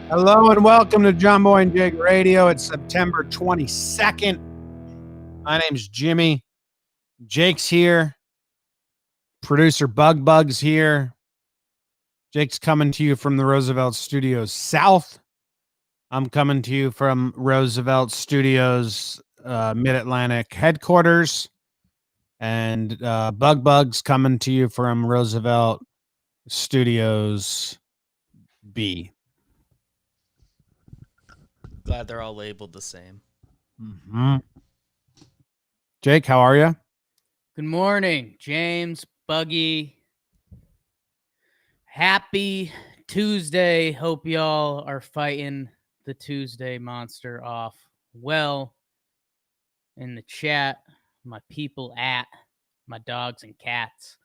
Hello and welcome to Jomboy and Jake Radio. It's September 22nd. My name's Jimmy. Jake's here. Producer Bug's here. Jake's coming to you from the Roosevelt Studios South. I'm coming to you from Roosevelt Studios Mid-Atlantic headquarters. And Bug's coming to you from Roosevelt Studios B. Glad they're all labeled the same. Mm-hmm. Jake, how are you? Good morning, James, Buggy. Happy Tuesday. Hope y'all are fighting the Tuesday monster off well. In the chat, my people my dogs and cats.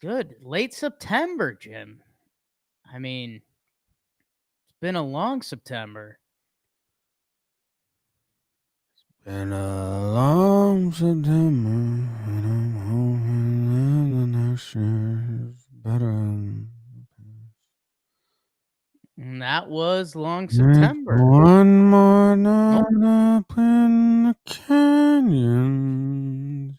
Good. Late September, Jim. I mean, it's been a long September. Been a long September, and I'm hoping that the next year is better. And that was long September. One more night up in the canyons.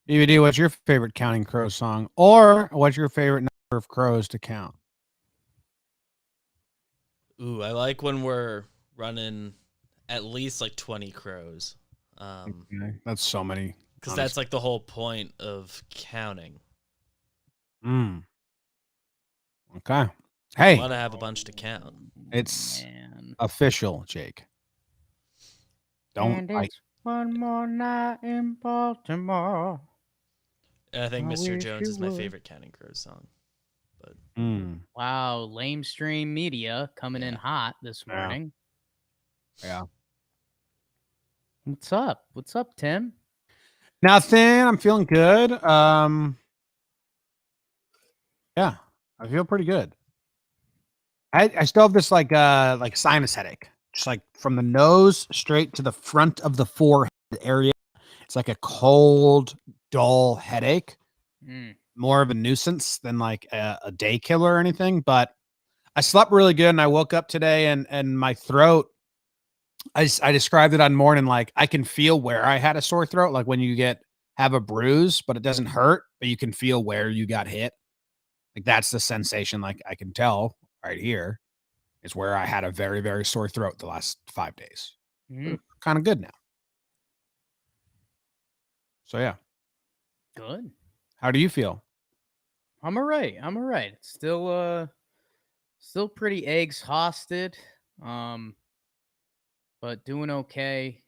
DVD, what's your favorite Counting Crows song? Or what's your favorite number of crows to count? Ooh, I like when we're running at least like 20 crows. Okay. That's so many. Because that's like the whole point of counting. Okay. Hey. I want to have a bunch to count. It's official, Jake. And it's one more night in Baltimore. And I think Mr. Jones is my favorite Counting Crows song. But wow, lamestream media coming in hot this morning. Yeah. What's up? What's up, Tim? Nothing. I'm feeling good. Yeah, I feel pretty good. I still have this like sinus headache, just like from the nose straight to the front of the forehead area. It's like a cold, dull headache. More of a nuisance than like a day killer or anything. But I slept really good, and I woke up today, and my throat. I described it on morning like I can feel where I had a sore throat, like when you have a bruise, but it doesn't hurt, but you can feel where you got hit. Like that's the sensation. Like I can tell right here is where I had a very, very sore throat the last 5 days. Kind of good now. So yeah. Good. How do you feel? I'm all right. Still pretty exhausted. But doing okay.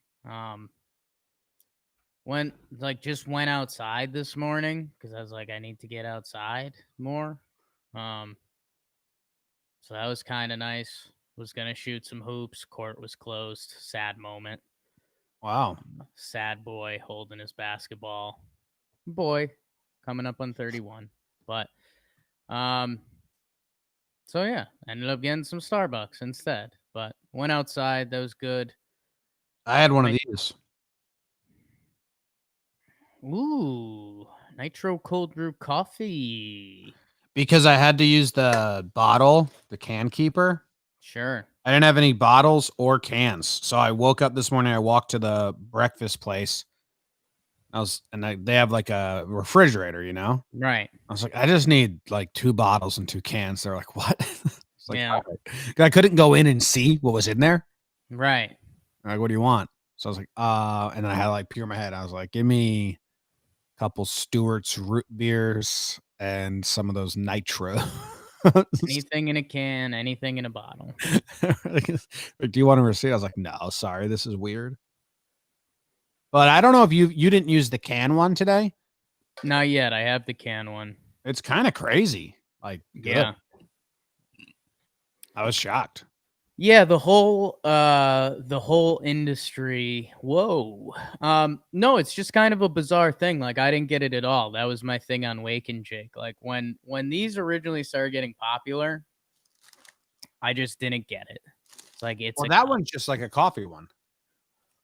Just went outside this morning because I was like, I need to get outside more. So that was kind of nice. Was gonna shoot some hoops. Court was closed. Sad moment. Wow. Sad boy holding his basketball. Boy, coming up on 31. But so yeah, ended up getting some Starbucks instead. But went outside. That was good. I had one of these. Ooh, nitro cold brew coffee. Because I had to use the bottle, the can keeper. Sure. I didn't have any bottles or cans. So I woke up this morning. I walked to the breakfast place. They have like a refrigerator, you know? Right. I was like, I just need like 2 bottles and 2 cans. They're like, what? It's like, yeah. I couldn't go in and see what was in there. Right. I'm like, what do you want? So I was like, and then I had like pure in my head. I was like, give me a couple Stewart's root beers and some of those nitro. Anything in a can, anything in a bottle. Like, do you want a receipt? I was like, no, sorry, this is weird. But I don't know if you didn't use the can one today. Not yet. I have the can one. It's kind of crazy. Like, good. Yeah. I was shocked. Yeah, the whole industry. Whoa. No, it's just kind of a bizarre thing. Like I didn't get it at all. That was my thing on Wake and Jake. Like when these originally started getting popular, I just didn't get it. It's like that one's just like a coffee one.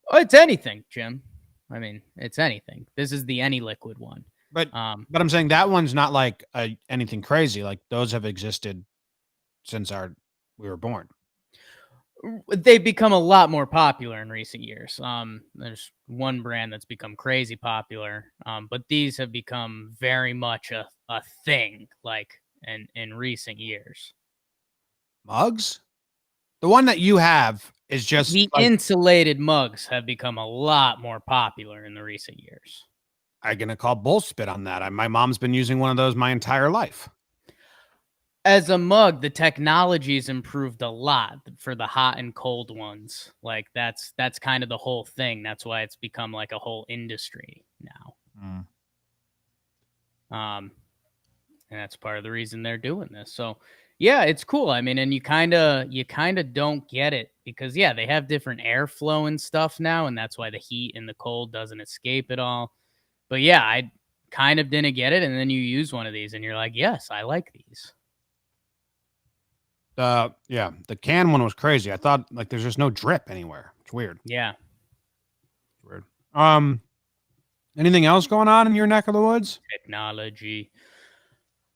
Oh, it's anything, Jim. I mean, it's anything. This is the any liquid one. But I'm saying that one's not like anything crazy. Like those have existed since we were born. They've become a lot more popular in recent years. There's one brand that's become crazy popular, but these have become very much a thing, like in recent years. Mugs? The one that you have is just The like, insulated mugs have become a lot more popular in the recent years. I'm gonna call bullspit on that. My mom's been using one of those my entire life. As a mug, the technology's improved a lot for the hot and cold ones. Like that's kind of the whole thing. That's why it's become like a whole industry now. And that's part of the reason they're doing this. So yeah, it's cool. I mean, and you kind of don't get it because yeah, they have different airflow and stuff now, and that's why the heat and the cold doesn't escape at all. But yeah, I kind of didn't get it, and then you use one of these, and you're like, yes, I like these. Yeah, the can one was crazy. I thought like there's just no drip anywhere. It's weird. Yeah. It's weird. Anything else going on in your neck of the woods? Technology.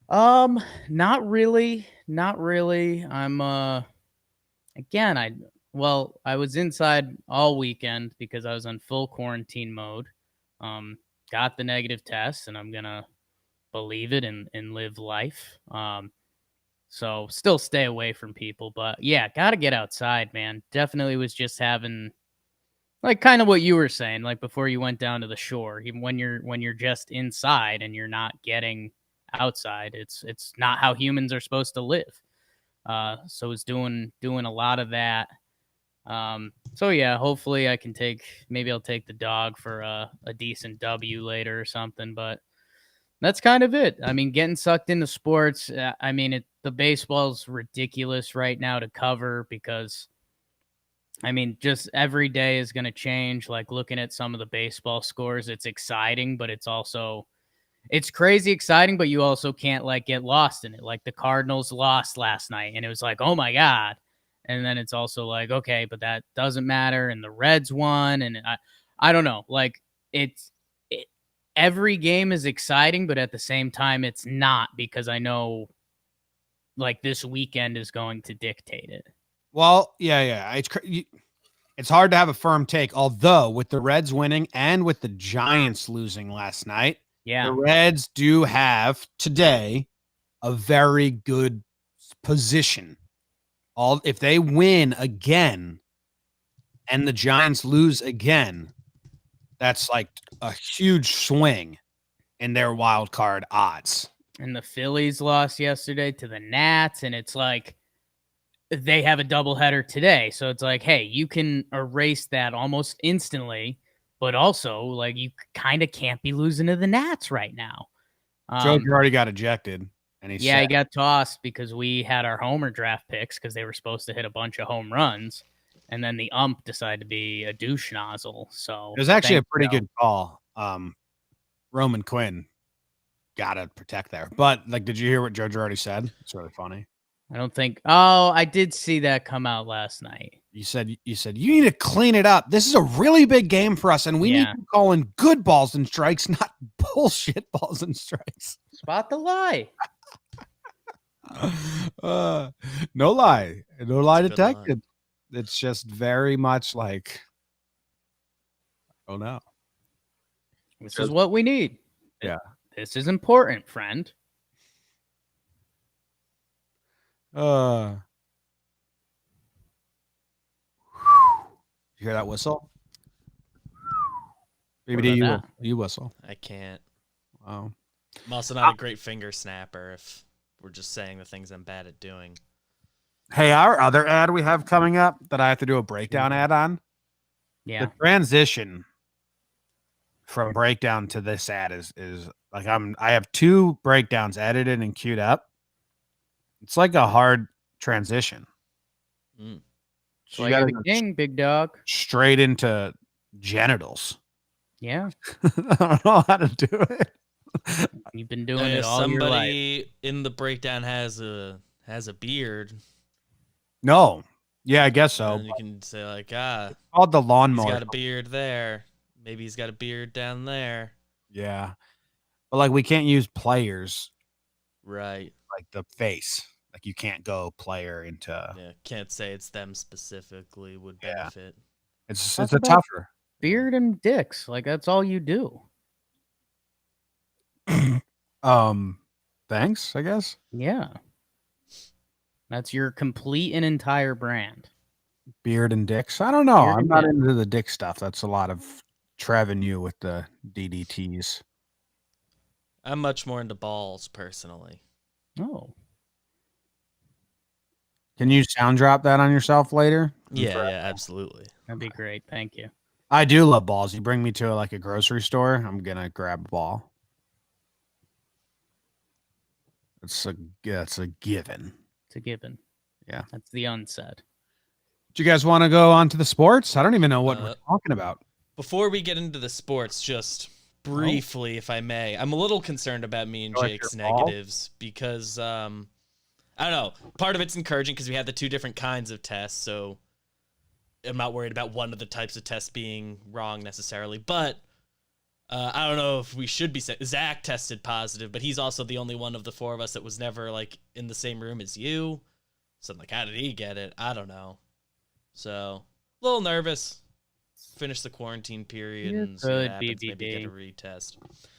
Not really. I'm again, I was inside all weekend because I was on full quarantine mode. Got the negative test, and I'm gonna believe it and live life. So still stay away from people, but yeah, gotta get outside, man. Definitely was just having like kind of what you were saying, like before you went down to the shore. Even when you're just inside and you're not getting outside, it's not how humans are supposed to live. So it's doing a lot of that. So yeah, hopefully I'll take the dog for a decent W later or something, but that's kind of it. I mean, getting sucked into sports. I mean, the baseball's ridiculous right now to cover because, I mean, just every day is going to change. Like looking at some of the baseball scores, it's exciting, but it's crazy exciting, but you also can't like get lost in it. Like the Cardinals lost last night and it was like, oh my God. And then it's also like, okay, but that doesn't matter. And the Reds won. And I don't know. Like every game is exciting, but at the same time, it's not because I know like this weekend is going to dictate it. Well, yeah. It's hard to have a firm take, although with the Reds winning and with the Giants losing last night, Yeah. the Reds do have today a very good position. If they win again and the Giants lose again, that's like a huge swing in their wild card odds. And the Phillies lost yesterday to the Nats, and it's like they have a doubleheader today. So it's like, hey, you can erase that almost instantly, but also like you kind of can't be losing to the Nats right now. Joe already got ejected. And he got tossed because we had our homer draft picks because they were supposed to hit a bunch of home runs. And then the ump decided to be a douche nozzle. So it was actually a pretty good call. Roman Quinn got to protect there. But like, did you hear what Joe already said? It's really funny. I don't think. Oh, I did see that come out last night. You said you need to clean it up. This is a really big game for us, and we need to call in good balls and strikes, not bullshit balls and strikes. Spot the lie. No lie detected. It's just very much like, oh no, this is what we need. Yeah, this is important, friend. You hear that whistle? Maybe you whistle. I can't. Wow. I'm also not a great finger snapper if we're just saying the things I'm bad at doing. Hey, our other ad we have coming up that I have to do a breakdown ad on. Yeah. The transition from breakdown to this ad is like I have 2 breakdowns edited and queued up. It's like a hard transition. So you got the king, big dog. Straight into genitals. Yeah. I don't know how to do it. You've been doing it all your life. Somebody in the breakdown has a beard. No. Yeah, I guess so. And you can say like, called the lawnmower. He's got a beard there. Maybe he's got a beard down there. Yeah. But like we can't use players Right. like the face. Like you can't go player into. Yeah. Can't say it's them specifically would Yeah. benefit. It's Talk a about tougher. beard and dicks. Like that's all you do. Thanks, I guess. Yeah. That's your complete and entire brand. Beard and dicks. I don't know. Beard I'm and not dick. into the dick stuff. That's a lot of Trev and you with the DDTs. I'm much more into balls personally. Oh. Can you sound drop that on yourself later? Yeah, yeah, absolutely. That'd be great. Thank you. I do love balls. You bring me to like a grocery store, I'm gonna grab a ball. It's a given. It's a given. Yeah. That's the unsaid. Do you guys want to go on to the sports? I don't even know what we're talking about. Before we get into the sports, just briefly, if I may, I'm a little concerned about me and Like Jake's your ball? negatives because I don't know. Part of it's encouraging because we had the two different kinds of tests, so I'm not worried about one of the types of tests being wrong necessarily. But I don't know if we should be saying Zach tested positive, but he's also the only one of the four of us that was never like in the same room as you. So I'm like, how did he get it? I don't know. So a little nervous. Finish the quarantine period You're and see what good, happens. Maybe get a BBD. retest.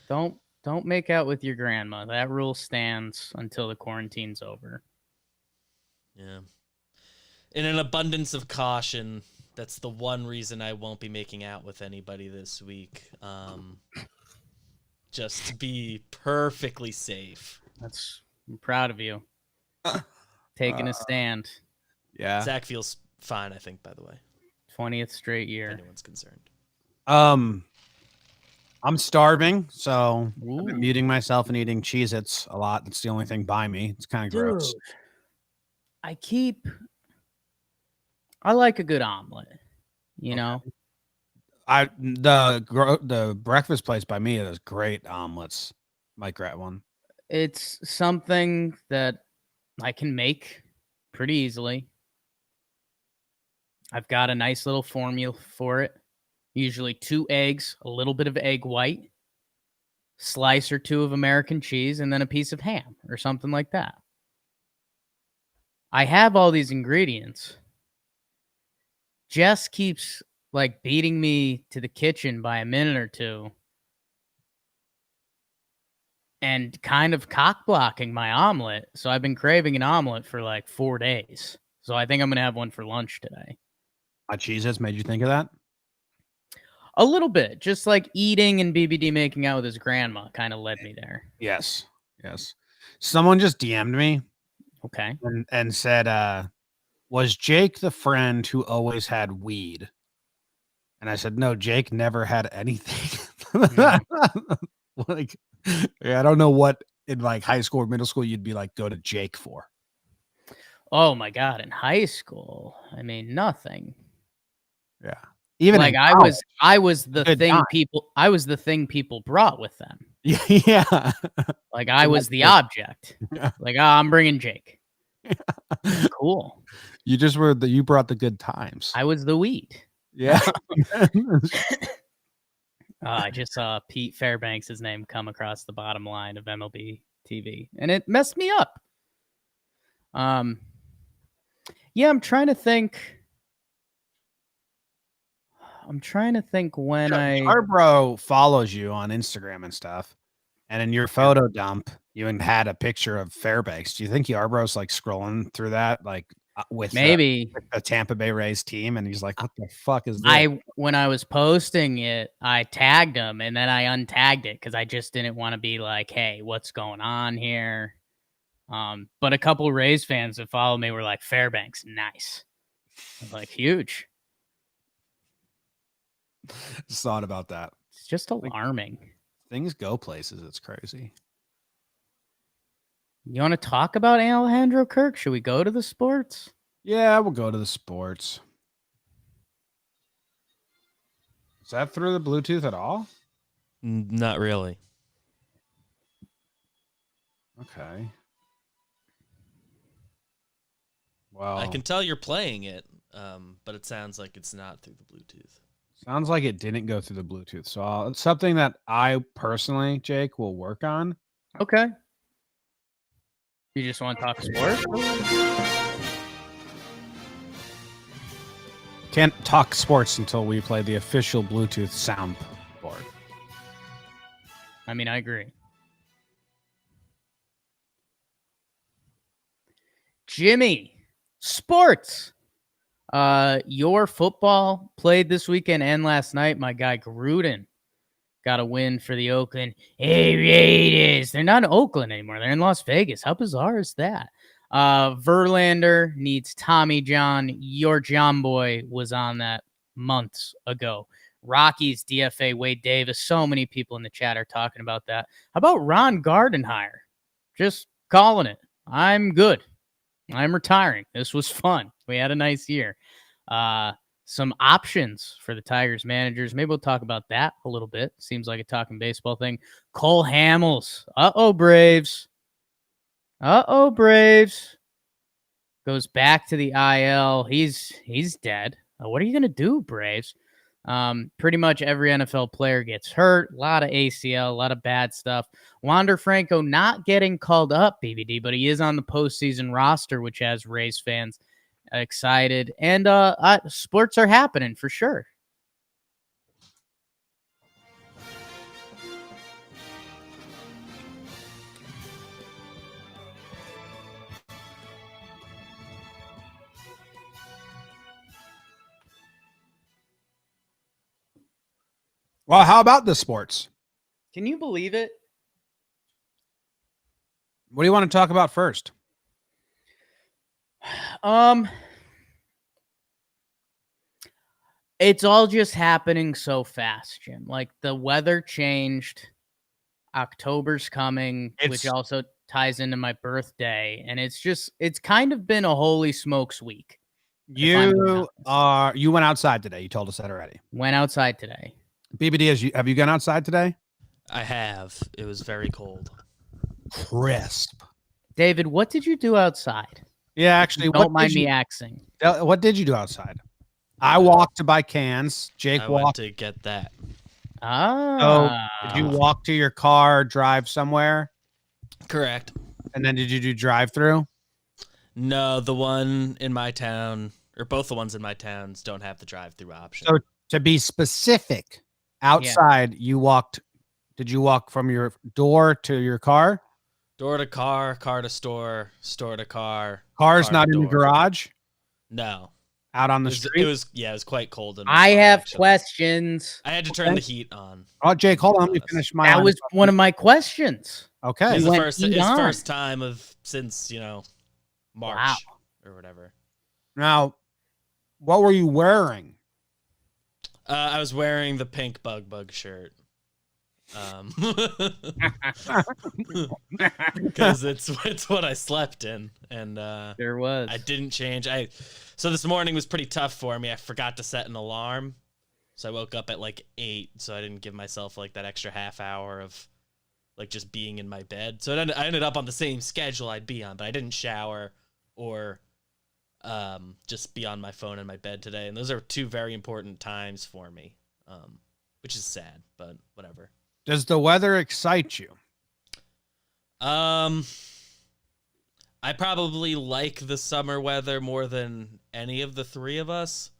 Don't make out with your grandma. That rule stands until the quarantine's over. Yeah. In an abundance of caution, that's the one reason I won't be making out with anybody this week. Just to be perfectly safe. I'm proud of you. Taking a stand. Yeah. Zach feels fine, I think, by the way, 20th straight if year. anyone's concerned. I'm starving, so I've Ooh. been muting myself and eating Cheez-Its a lot. That's the only thing by me. It's kind of gross. I like a good omelet. You know? The breakfast place by me does great omelets. Might grab one. It's something that I can make pretty easily. I've got a nice little formula for it. Usually 2 eggs, a little bit of egg white, slice or 2 of American cheese, and then a piece of ham or something like that. I have all these ingredients. Jess keeps like beating me to the kitchen by a minute or two and kind of cock blocking my omelet. So I've been craving an omelet for like 4 days. So I think I'm going to have one for lunch today. My Cheez-Its made you think of that? A little bit. Just like eating and BBD making out with his grandma kind of led me there. Yes. Someone just DM'd me Okay. and said, was Jake the friend who always had weed? And I said, no, Jake never had anything. Like, yeah, I don't know what in like high school or middle school you'd be like, go to Jake for. Oh my God. In high school, I mean, nothing. Yeah. Even like in I college, was the good thing time. I was the thing people brought with them. Yeah. Like I was the object. Yeah. Like, oh, I'm bringing Jake. Cool. You brought the good times. I was the weed. Yeah. I just saw Pete Fairbanks' name come across the bottom line of MLB TV, and it messed me up. Yeah, I'm trying to think when Charbro follows you on Instagram and stuff, and in your photo dump, you had a picture of Fairbanks. Do you think Yarbrough's like scrolling through that, like with maybe a Tampa Bay Rays team, and he's like, "What the fuck is this?" when I was posting it, I tagged him and then I untagged it because I just didn't want to be like, "Hey, what's going on here?" But a couple Rays fans that follow me were like, "Fairbanks, nice," I was like, huge. Just thought about that. It's just alarming. Things go places. It's crazy. You want to talk about Alejandro Kirk? Should we go to the sports? Yeah, we'll go to the sports. Is that through the Bluetooth at all? Not really. Okay. Well, I can tell you're playing it, but it sounds like it's not through the Bluetooth. Sounds like it didn't go through the Bluetooth. So it's something that I personally, Jake, will work on. Okay. You just want to talk sports? Can't talk sports until we play the official Bluetooth soundboard. I mean, I agree. Jimmy, sports. Your football played this weekend and last night. My guy Gruden got a win for the Oakland Raiders. They're not in Oakland anymore. They're in Las Vegas. How bizarre is that? Verlander needs Tommy John. Your Jomboy was on that months ago. Rockies DFA Wade Davis. So many people in the chat are talking about that. How about Ron Gardenhire? Just calling it. I'm good. I'm retiring. This was fun. We had a nice year. Some options for the Tigers managers. Maybe we'll talk about that a little bit. Seems like a talking baseball thing. Cole Hamels. Uh-oh, Braves. Uh-oh, Braves. Goes back to the IL. He's dead. What are you going to do, Braves? Pretty much every NFL player gets hurt. A lot of ACL, a lot of bad stuff. Wander Franco not getting called up, BBD, but he is on the postseason roster, which has Rays fans excited. And sports are happening for sure. Well, how about the sports? Can you believe it? What do you want to talk about first? It's all just happening so fast, Jim. Like the weather changed. October's coming, which also ties into my birthday. And it's kind of been a holy smokes week. You went outside today. You told us that already. Went outside today. BBD, have you gone outside today? I have. It was very cold. Crisp. David, what did you do outside? Yeah, actually, Don't mind me asking. What did you do outside? I walked to buy cans. Jake I walked went to get that. Did you walk to your car, drive somewhere? Correct. And then did you do drive-through? No, the one in my town, or both the ones in my towns, don't have the drive-through option. So to be specific, outside you walked. Did you walk from your door to your car? Door to car, car to store, store to car. Car's not in the garage? No. Out on the street? It was quite cold. I have questions. I had to turn the heat on. Oh, Jake, hold on. Let me finish my. That was one of my questions. Okay. It's the first time since, March or whatever. Now, what were you wearing? I was wearing the pink bug shirt. Because it's what I slept in, and there was. I didn't change. So this morning was pretty tough for me. I forgot to set an alarm, so I woke up at like 8. So I didn't give myself like that extra half hour of like just being in my bed. So I ended up on the same schedule I'd be on, but I didn't shower or just be on my phone in my bed today. And those are two very important times for me, which is sad, but whatever. Does the weather excite you? I probably like the summer weather more than any of the three of us.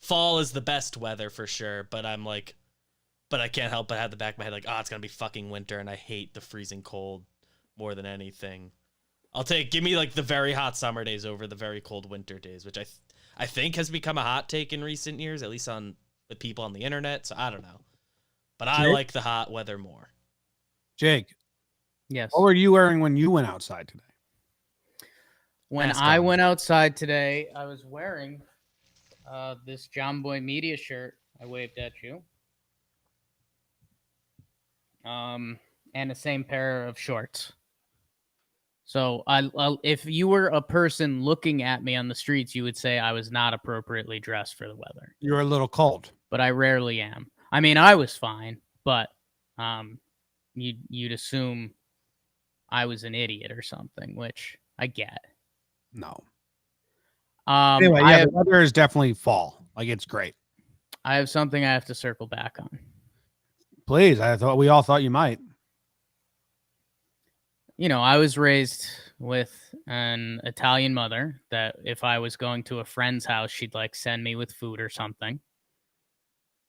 Fall is the best weather for sure, but I can't help but have the back of my head like, it's gonna be fucking winter, and I hate the freezing cold more than anything. Give me like the very hot summer days over the very cold winter days, which I think has become a hot take in recent years, at least on the people on the internet. So I don't know. But I like the hot weather more. Jake. Yes. What were you wearing when you went outside today? When I went outside today, I was wearing this Jomboy Media shirt. I waved at you. And the same pair of shorts. So if you were a person looking at me on the streets, you would say I was not appropriately dressed for the weather. You were a little cold. But I rarely am. I mean, I was fine, but you'd assume I was an idiot or something, which I get. No. Anyway, the weather is definitely fall. Like, it's great. I have something I have to circle back on. Please, we all thought you might. I was raised with an Italian mother that if I was going to a friend's house, she'd like send me with food or something.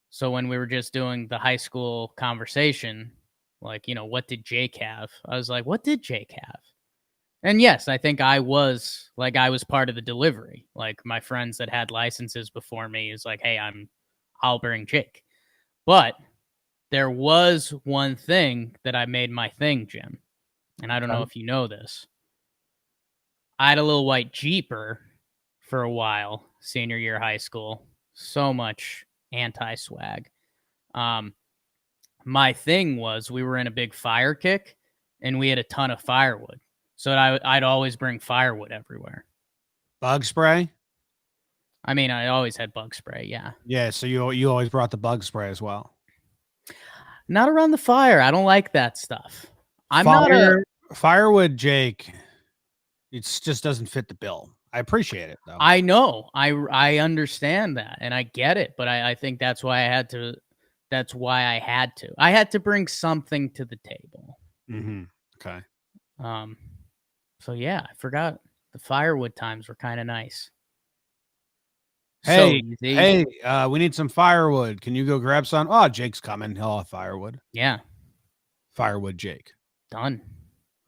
So when we were just doing the high school conversation, like, what did Jake have? I was like, what did Jake have? And yes, I think I was part of the delivery. Like my friends that had licenses before me is like, hey, I'll bring Jake. But there was one thing that I made my thing, Jim. And I don't know if you know this. I had a little white Jeeper for a while, senior year of high school. So much anti-swag. My thing was we were in a big fire kick and we had a ton of firewood. So I'd always bring firewood everywhere. Bug spray? I mean, I always had bug spray, yeah. Yeah, so you always brought the bug spray as well. Not around the fire. I don't like that stuff. Not a firewood, Jake. It just doesn't fit the bill. I appreciate it though. I know. I understand that and I get it, but I think that's why I had to. I had to bring something to the table. Mm-hmm. Okay. So yeah, I forgot the firewood times were kind of nice. Hey, so easy. hey, we need some firewood. Can you go grab some? Oh, Jake's coming. He'll have firewood. Yeah. Firewood, Jake. Done.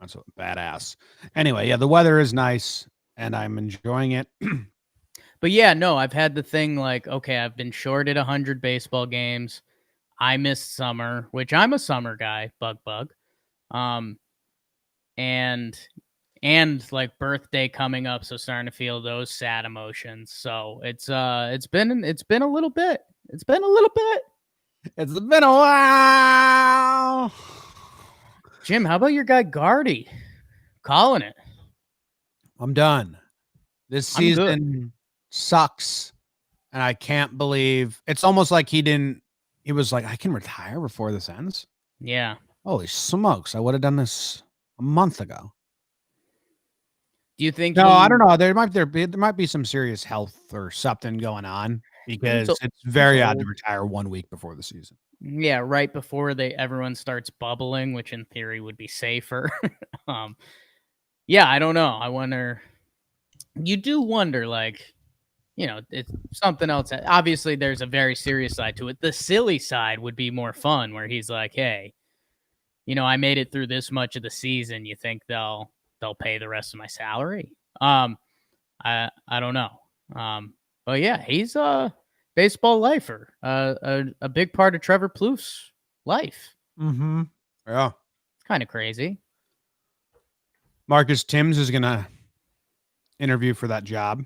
That's badass. Anyway, yeah, the weather is nice and I'm enjoying it. But yeah, no, I've had the thing like, okay, I've been shorted 100 baseball games. I missed summer, which I'm a summer guy, bug. And like birthday coming up, so starting to feel those sad emotions. So it's been a little bit. It's been a little bit. It's been a while. Jim, how about your guy Gardy? Calling it. I'm done. This season sucks. And I can't believe it's almost like he was like, I can retire before this ends. Yeah. Holy smokes. I would have done this a month ago. Do you think? No, I don't know. There might be some serious health or something going on because it's very odd to retire 1 week before the season. Yeah, right before everyone starts bubbling, which in theory would be safer. Yeah, I don't know. I wonder. You do wonder, like, it's something else. Obviously, there's a very serious side to it. The silly side would be more fun, where he's like, "Hey, I made it through this much of the season. You think they'll pay the rest of my salary?" I don't know. But yeah, he's a baseball lifer. A big part of Trevor Plouffe's life. Mm-hmm. Yeah. It's kind of crazy. Marcus Timms is gonna interview for that job.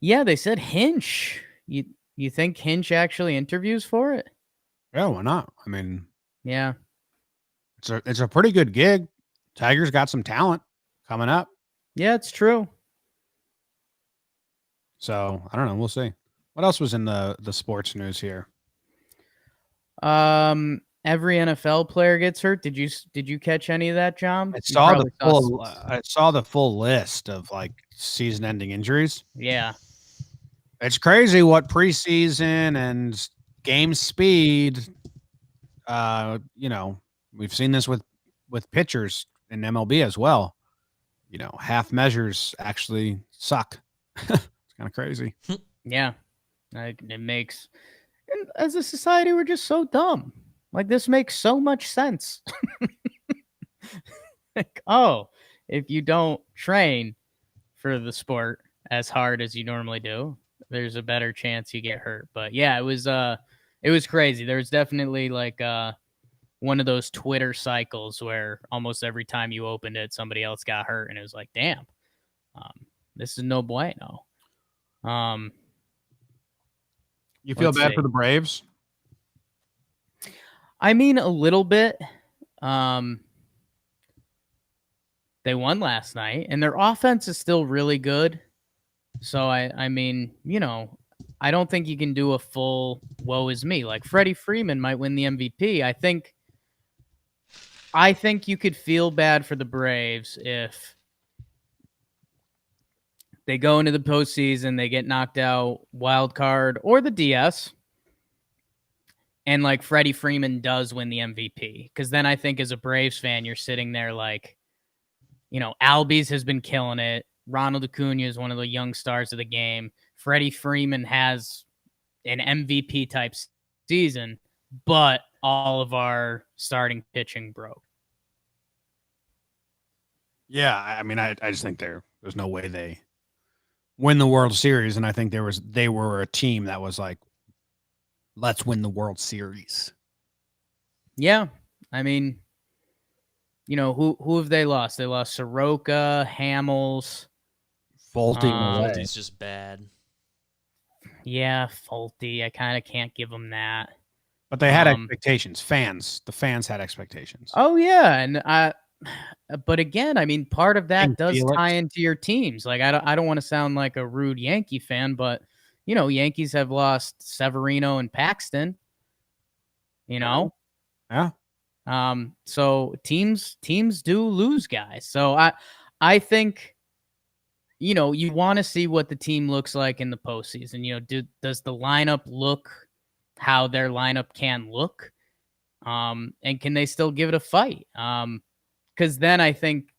Yeah, they said Hinch. You think Hinch actually interviews for it? Yeah, why not? I mean, yeah, it's a pretty good gig. Tiger's got some talent coming up. Yeah, it's true. So I don't know. We'll see. What else was in the sports news here? Every NFL player gets hurt. Did you catch any of that, John? I saw the full list of like season-ending injuries. Yeah. It's crazy what preseason and game speed. We've seen this with pitchers in MLB as well. Half measures actually suck. It's kind of crazy. Yeah. It makes, and as a society, we're just so dumb. Like, this makes so much sense. Like, if you don't train for the sport as hard as you normally do, there's a better chance you get hurt. But yeah, it was crazy. There was definitely like one of those Twitter cycles where almost every time you opened it, somebody else got hurt, and it was like, damn, this is no bueno. You feel bad for the Braves? I mean, a little bit. They won last night, and their offense is still really good. So I mean, I don't think you can do a full woe is me. Like Freddie Freeman might win the MVP. I think you could feel bad for the Braves if They go into the postseason, they get knocked out wild card or the DS. And like Freddie Freeman does win the MVP. Because then I think as a Braves fan, you're sitting there like, Albies has been killing it. Ronald Acuna is one of the young stars of the game. Freddie Freeman has an MVP type season, but all of our starting pitching broke. Yeah, I mean, I just think there's no way they win the World Series, and I think they were a team that was like, let's win the World Series. Yeah, I mean, who have they lost? They lost Soroka, Hamels, Folty's just bad. Yeah, Folty. I kind of can't give them that. But they had expectations. The fans had expectations. Oh yeah, and but again, I mean, part of that does Felix. tie into your teams. Like, I don't want to sound like a rude Yankee fan, but Yankees have lost Severino and Paxton. Yeah. So teams do lose guys. So I think, you want to see what the team looks like in the postseason. Does the lineup look how their lineup can look? And can they still give it a fight? Because then I think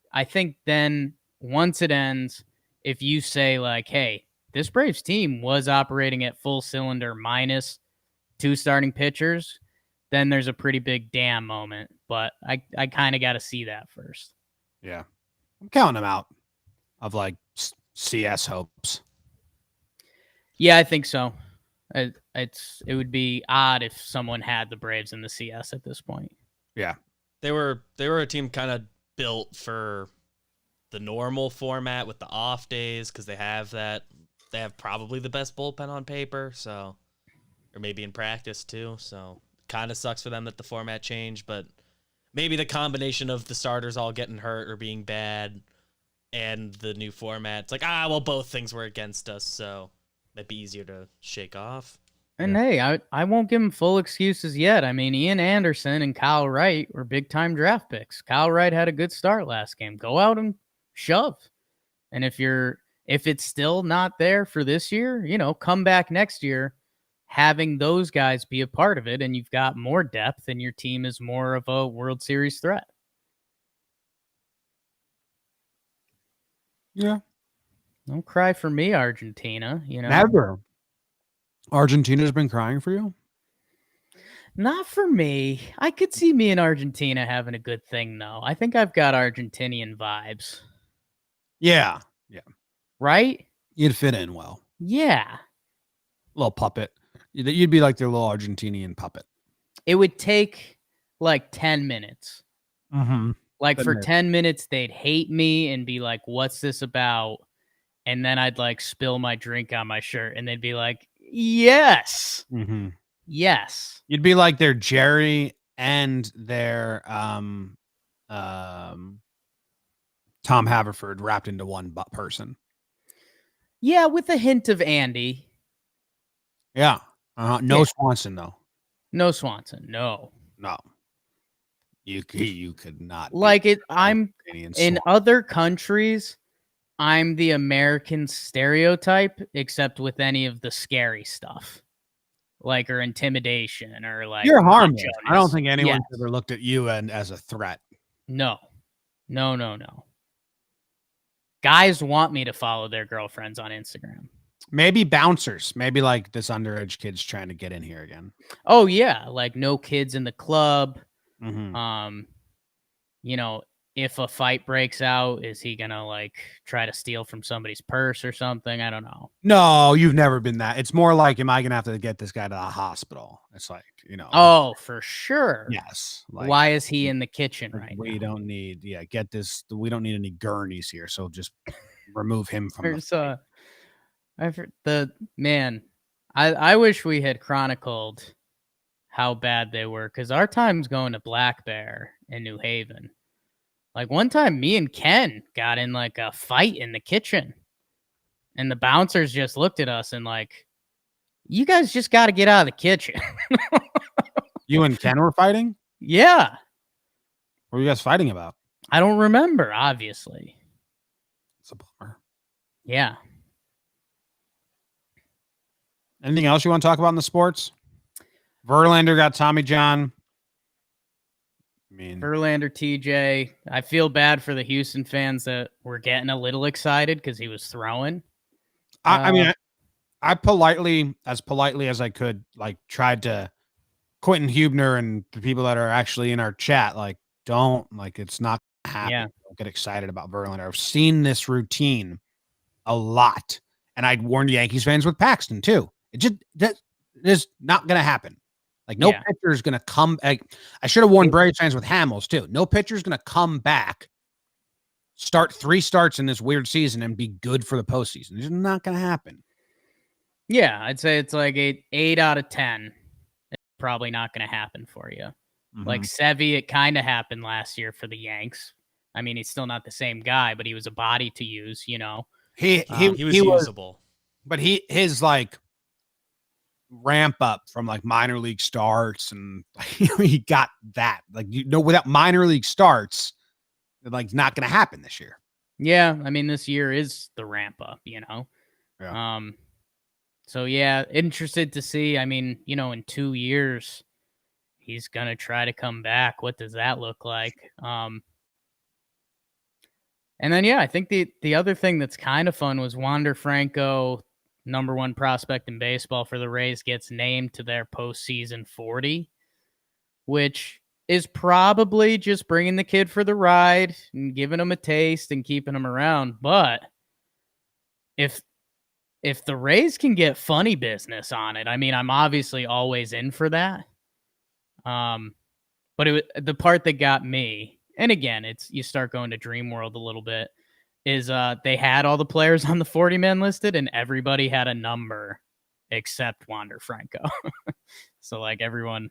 then once it ends, if you say like, hey, this Braves team was operating at full cylinder minus 2 starting pitchers, then there's a pretty big damn moment. But I kind of got to see that first. Yeah. I'm counting them out of like CS hopes. Yeah, I think so. It would be odd if someone had the Braves in the CS at this point. Yeah. They were a team kind of built for the normal format with the off days because they have probably the best bullpen on paper, so, or maybe in practice too. So kind of sucks for them that the format changed, but maybe the combination of the starters all getting hurt or being bad and the new format, it's like, well, both things were against us, so that'd be easier to shake off. And hey, I won't give him full excuses yet. I mean, Ian Anderson and Kyle Wright were big-time draft picks. Kyle Wright had a good start last game. Go out and shove. And if it's still not there for this year, come back next year, having those guys be a part of it, and you've got more depth, and your team is more of a World Series threat. Yeah. Don't cry for me, Argentina. Never. Argentina's been crying for you? Not for me. I could see me in Argentina having a good thing, though. I think I've got Argentinian vibes. Yeah. Yeah. Right? You'd fit in well. Yeah. Little puppet. You'd be like their little Argentinian puppet. It would take like 10 minutes. Mm-hmm. Like for 10 minutes, they'd hate me and be like, what's this about? And then I'd like spill my drink on my shirt and they'd be like, yes. Mm-hmm. Yes. You'd be like their Jerry and their Tom Haverford wrapped into one person. Yeah, with a hint of Andy. Yeah. No Swanson, though. No Swanson. No. You could not. Like it. I'm in other countries. I'm the American stereotype, except with any of the scary stuff, like or intimidation or like you're harmless. I don't think anyone's ever looked at you as a threat. No. Guys want me to follow their girlfriends on Instagram. Maybe bouncers. Maybe like this underage kid's trying to get in here again. Oh yeah, like no kids in the club. Mm-hmm. If a fight breaks out, is he gonna like try to steal from somebody's purse or something? I don't know. No, you've never been that. It's more like, am I gonna have to get this guy to the hospital? It's like, Oh, for sure. Yes. Like, why is he in the kitchen right we now? don't need, get this. We don't need any gurneys here. So just remove him from I wish we had chronicled how bad they were, because our time's going to Black Bear in New Haven. Like one time me and Ken got in like a fight in the kitchen and the bouncers just looked at us and like, you guys just got to get out of the kitchen. You and Ken were fighting? Yeah. What were you guys fighting about? I don't remember, obviously. It's a bummer. Yeah. Anything else you want to talk about in the sports? Verlander got Tommy John. I mean, Verlander, TJ. I feel bad for the Houston fans that were getting a little excited because he was throwing. I politely as I could, like, tried to Quentin Hubner and the people that are actually in our chat, like, don't, like, it's not gonna happen. Yeah. Don't get excited about Verlander. I've seen this routine a lot, and I'd warned Yankees fans with Paxton too. That is not gonna happen. Like, no pitcher is gonna come. I should have warned Braves fans with Hamels too. No pitcher is gonna come back, start 3 starts in this weird season, and be good for the postseason. It's just not gonna happen. Yeah, I'd say it's like 8 out of 10. It's probably not going to happen for you. Like Sevy, it kind of happened last year for the Yanks. I mean, he's still not the same guy, but he was a body to use, you know. He was usable. But his like ramp up from like minor league starts, and he got that. Like, without minor league starts, like, not going to happen this year. Yeah, I mean, this year is the ramp up, you know. Yeah. So yeah, interested to see. I mean, you know, in 2 years, he's gonna try to come back. What does that look like? And then yeah, I think the other thing that's kind of fun was Wander Franco, #1 prospect in baseball for the Rays, gets named to their postseason 40, which is probably just bringing the kid for the ride and giving him a taste and keeping him around. But if the Rays can get funny business on it, I mean, I'm obviously always in for that. But the part that got me, and again, it's you start going to Dream World a little bit, is they had all the players on the 40-man listed, and everybody had a number except Wander Franco. So like everyone,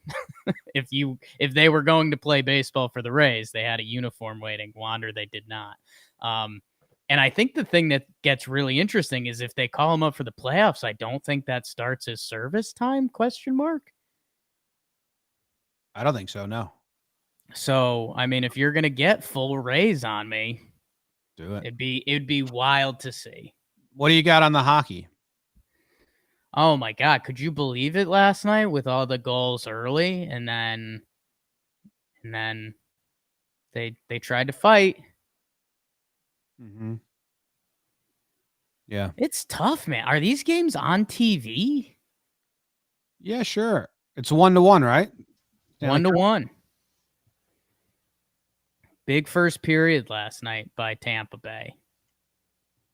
if they were going to play baseball for the Rays, they had a uniform waiting. Wander, they did not. And I think the thing that gets really interesting is if they call him up for the playoffs, I don't think that starts his service time, ? I don't think so, no. So, I mean, if you're going to get full Rays on me, do it. It'd be wild to see. What do you got on the hockey? Oh my God. Could you believe it last night with all the goals early and then they tried to fight. Mm-hmm. Yeah. It's tough, man. Are these games on TV? Yeah, sure. It's 1-1, right? 1-1. Big first period last night by Tampa Bay.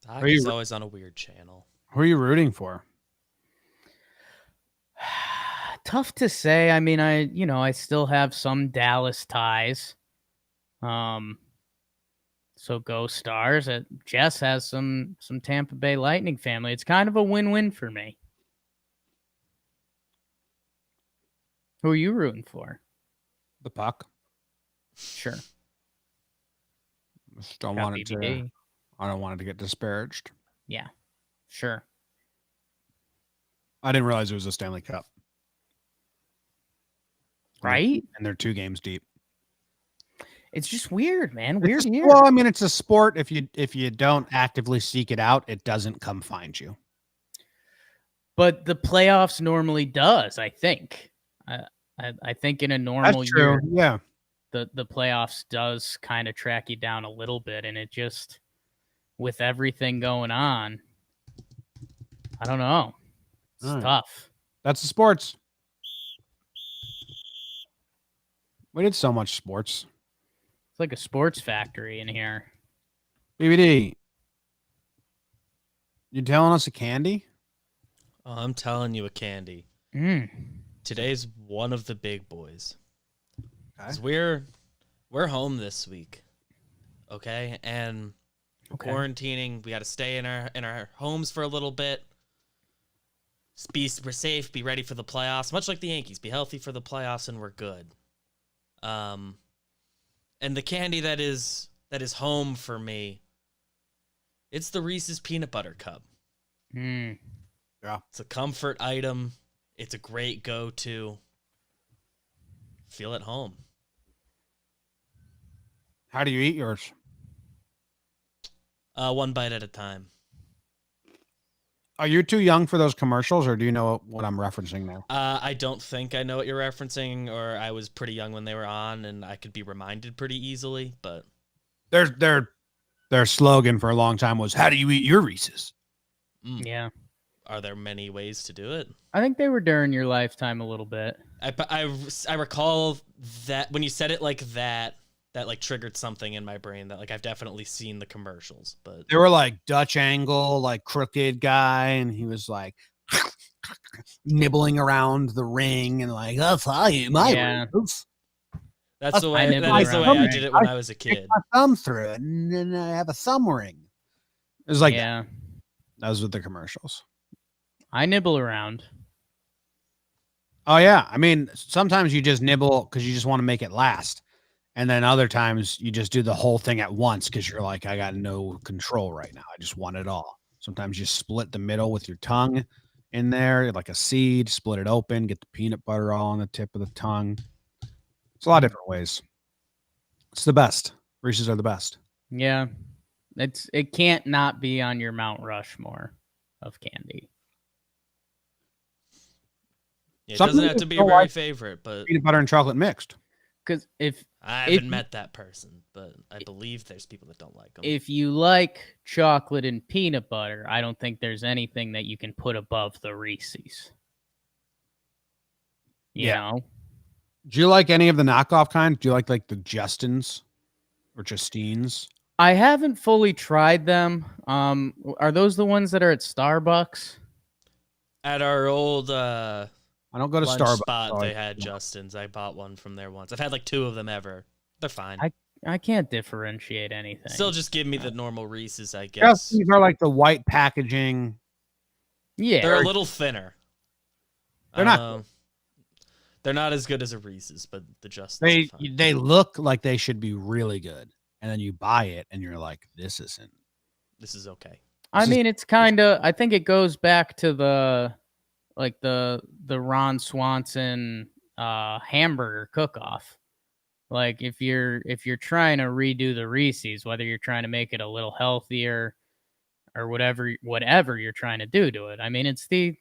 Hockey's always on a weird channel. Who are you rooting for? Tough to say. I mean, I still have some Dallas ties. So go Stars. Jess has some Tampa Bay Lightning family. It's kind of a win-win for me. Who are you rooting for? The Puck. Sure. I don't want it to get disparaged. Yeah, sure. I didn't realize it was a Stanley Cup. Right? And they're 2 games deep. It's just weird, man. Weird year. Well, I mean, it's a sport. If you don't actively seek it out, it doesn't come find you. But the playoffs normally does, I think. I think in a normal year, yeah, the playoffs does kind of track you down a little bit, and it just, with everything going on, I don't know. It's tough. That's the sports. We did so much sports. It's like a sports factory in here. BBD, you telling us a candy? Oh, I'm telling you a candy. Today's one of the big boys. Okay. We're home this week. Okay? And quarantining, we got to stay in our homes for a little bit. We're safe, be ready for the playoffs, much like the Yankees. Be healthy for the playoffs and we're good. And the candy that is home for me, it's the Reese's Peanut Butter Cup. Yeah. It's a comfort item. It's a great go-to. Feel at home. How do you eat yours? 1 bite at a time. Are you too young for those commercials, or do you know what I'm referencing now? I don't think I know what you're referencing, or I was pretty young when they were on, and I could be reminded pretty easily. But Their slogan for a long time was, "How do you eat your Reese's?" Yeah. Are there many ways to do it? I think they were during your lifetime a little bit. I recall that when you said it like that like triggered something in my brain that like I've definitely seen the commercials, but They were like Dutch angle, like crooked guy, and he was like nibbling around the ring and like, "That's how I eat my Yeah. Reese's. that's the way nibble that is the way around I it. did it when I was a Stick kid. my thumb through it, and then I have a thumb ring." It was like yeah. that was with the commercials. I nibble around. Oh yeah, I mean, sometimes you just nibble because you just want to make it last, and then other times you just do the whole thing at once because you're like, I got no control right now. I just want it all. Sometimes you split the middle with your tongue in there, like a seed. Split it open, get the peanut butter all on the tip of the tongue. It's a lot of different ways. It's the best. Reese's are the best. Yeah. It can't not be on your Mount Rushmore of candy. Yeah, it Some doesn't people have to be a still very like favorite, but Peanut butter and chocolate mixed. Because I if- haven't met that person, but I believe there's people that don't like them. if you like chocolate and peanut butter, I don't think there's anything that you can put above the Reese's. You Yeah. know? Do you like any of the knockoff kind? Do you like the Justins or Justines? I haven't fully tried them. Are those the ones that are at Starbucks? At our old I don't go to lunch Starbucks. spot, so they I- had Justin's. I bought one from there once. I've had like 2 of them ever. They're fine. I can't differentiate anything. Still just give me the normal Reese's, I guess. Justins are like the white packaging. yeah. They're a little thinner. They're not Um, They're not as good as a Reese's, but the Justin's are fine. They look like they should be really good, and then you buy it and you're like, this isn't. This is okay. I This is- mean, it's kind of. I think it goes back to the Ron Swanson hamburger cook-off. Like if you're trying to redo the Reese's, whether you're trying to make it a little healthier or whatever you're trying to do to it. I mean, it's the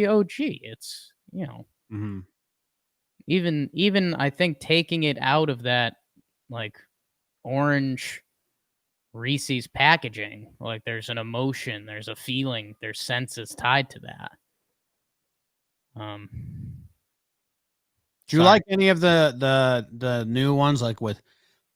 OG. It's Mhm. even I think taking it out of that like orange Reese's packaging, like there's an emotion, there's a feeling, there's senses tied to that. Do you Sorry. like any of the new ones, like with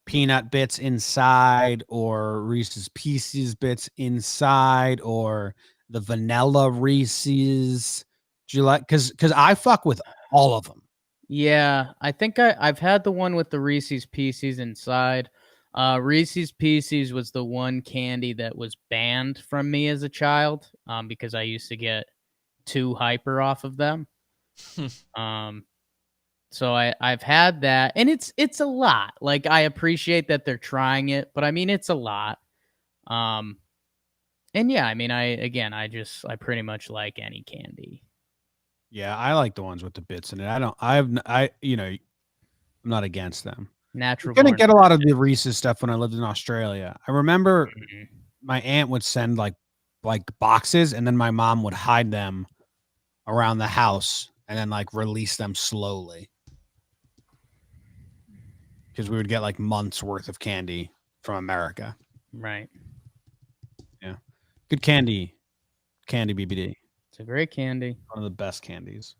peanut bits inside, or Reese's Pieces bits inside, or the vanilla Reese's? Do you like? Because I fuck with all of them. Yeah, I think I've had the one with the Reese's Pieces inside. Reese's Pieces was the one candy that was banned from me as a child because I used to get too hyper off of them. So I've had that, and it's a lot. Like I appreciate that they're trying it, but I mean it's a lot. And yeah, I mean I pretty much like any candy. Yeah, I like the ones with the bits in it. I'm not against them. Natural. I couldn't born get a lot of the Reese's stuff when I lived in Australia. I remember Mhm. my aunt would send like boxes, and then my mom would hide them around the house and then like release them slowly because we would get like months worth of candy from America. Right. Good candy BBD. It's a great candy. One of the best candies.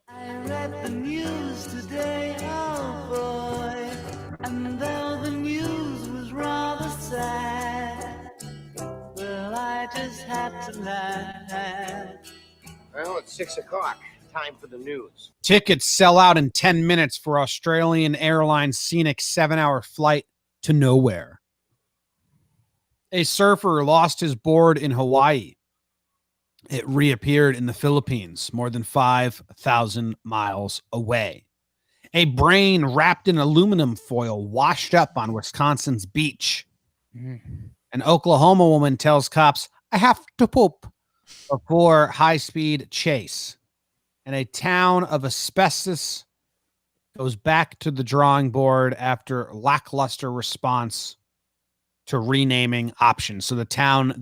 I read the news today, oh boy, and though the news was rather sad, well, I just had to laugh. Well, it's 6 o'clock. Time for the news. Tickets sell out in 10 minutes for Australian Airlines scenic 7-hour flight to nowhere. A surfer lost his board in Hawaii. It reappeared in the Philippines, more than 5,000 miles away. A brain wrapped in aluminum foil washed up on Wisconsin's beach. An Oklahoma woman tells cops, "I have to poop," before high-speed chase. And a town of Asbestos goes back to the drawing board after lackluster response to renaming options. So the town